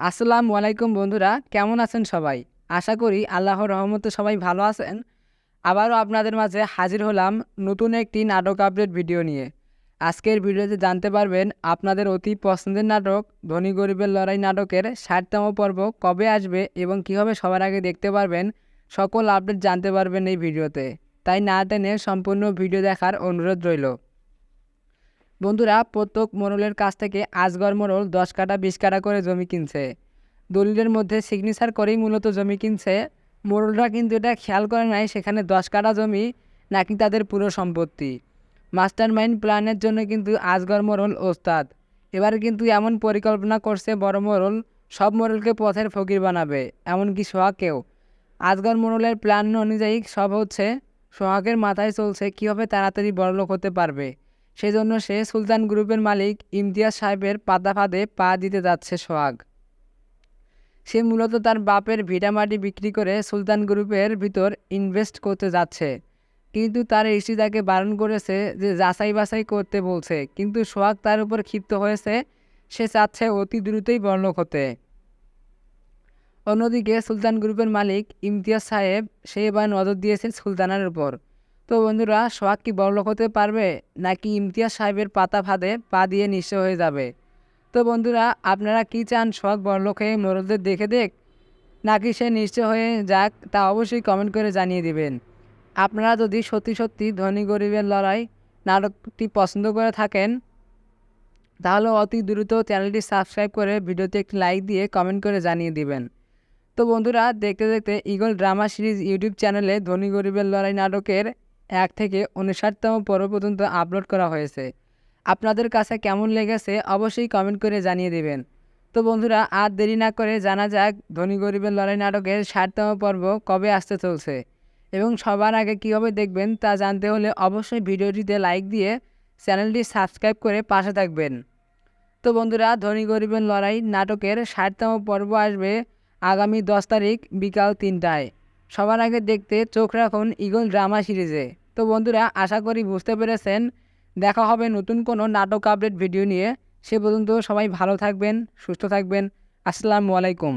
আসসালামু আলাইকুম বন্ধুরা, কেমন আছেন সবাই? আশা করি আল্লাহর রহমতে সবাই ভালো আছেন। আবারও আপনাদের মাঝে হাজির হলাম নতুন একটি নাটক আপডেট ভিডিও নিয়ে। আজকের ভিডিওতে জানতে পারবেন আপনাদের অতি পছন্দের নাটক ধনী গরিবের লড়াই নাটকের ৬০তম পর্ব কবে আসবে এবং কীভাবে সবার আগে দেখতে পারবেন, সকল আপডেট জানতে পারবেন এই ভিডিওতে। তাই না টেনে সম্পূর্ণ ভিডিও দেখার অনুরোধ রইল। বন্ধুরা, প্রত্যেক মোড়লের কাছ থেকে আজগর মোড়ল 10 কাঠা 20 কাঠা করে জমি কিনছে। দলিলের মধ্যে সিগনেচার করেই মূলত জমি কিনছে। মোড়লরা কিন্তু এটা খেয়াল করে নাই সেখানে 10 কাঠা জমি নাকি তাদের পুরো সম্পত্তি। মাস্টার মাইন্ড প্ল্যানের জন্য কিন্তু আজগর মোড়ল ওস্তাদ। এবারে কিন্তু এমন পরিকল্পনা করছে বড় মোড়ল, সব মোড়লকে পথের ফকির বানাবে, এমনকি সোহাগকেও। আজগর মোড়লের প্ল্যান অনুযায়ী সব হচ্ছে, সোহাগের মাথায় চলছে কীভাবে তাড়াতাড়ি বড়লোক হতে পারবে। সেজন্য সে সুলতান গ্রুপের মালিক ইমতিয়াজ সাহেবের পাতা ফাঁদে পা দিতে যাচ্ছে সোহাগ। সে মূলত তার বাপের ভিটামাটি বিক্রি করে সুলতান গ্রুপের ভিতর ইনভেস্ট করতে যাচ্ছে, কিন্তু তার স্ত্রী তাকে বারণ করেছে, যে যাচাই বাছাই করতে বলছে। কিন্তু সোহাগ তার উপর ক্ষিপ্ত হয়েছে, সে চাচ্ছে অতি দ্রুতই বড়লোক হতে। অন্যদিকে সুলতান গ্রুপের মালিক ইমতিয়াজ সাহেব সে এবার নজর দিয়েছে সুলতানার উপর। তো বন্ধুরা, সোহাগ কি বড়লোক হতে পারবে, নাকি ইমতিয়াজ সাহেবের পাতা ফাঁদে পা দিয়ে নিঃস্ব হয়ে যাবে? তো বন্ধুরা, আপনারা কি চান, সোহাগ বড়লোক হয়ে মোড়লদের দেখে দেখ, নাকি সে নিঃস্ব হয়ে যাক, তা অবশ্যই কমেন্ট করে জানিয়ে দিবেন। আপনারা যদি সত্যি সত্যি ধনী গরিবের লড়াই নাটকটি পছন্দ করে থাকেন, তাহলে অতি দ্রুত চ্যানেলটি সাবস্ক্রাইব করে ভিডিওতে একটি লাইক দিয়ে কমেন্ট করে জানিয়ে দিবেন। তো বন্ধুরা, দেখতে দেখতে ঈগল ড্রামা সিরিজ ইউটিউব চ্যানেলে ধনী গরিবের লড়াই নাটকের 1 থেকে 59তম পর্ব পর্যন্ত আপলোড করা হয়েছে। আপনাদের কাছে কেমন লেগেছে অবশ্যই কমেন্ট করে জানিয়ে দেবেন। তো বন্ধুরা, আর দেরি না করে জানা যাক ধনী গরিবের লড়াই নাটকের 60তম পর্ব কবে আসতে চলছে এবং সবার আগে কীভাবে দেখবেন তা জানতে হলে অবশ্যই ভিডিওটিতে লাইক দিয়ে চ্যানেলটি সাবস্ক্রাইব করে পাশে থাকবেন। তো বন্ধুরা, ধনী গরিবের লড়াই নাটকের 60তম পর্ব আসবে আগামী 10 তারিখ বিকাল 3টায়। সবার আগে দেখতে চোখ রাখুন ঈগল ড্রামা সিরিজে। তো বন্ধুরা, আশা করি বুঝতে পেরেছেন। দেখা হবে নতুন কোনো নাটক আপডেট ভিডিও নিয়ে। সে পর্যন্ত সবাই ভালো থাকবেন, সুস্থ থাকবেন। আসসালামু আলাইকুম।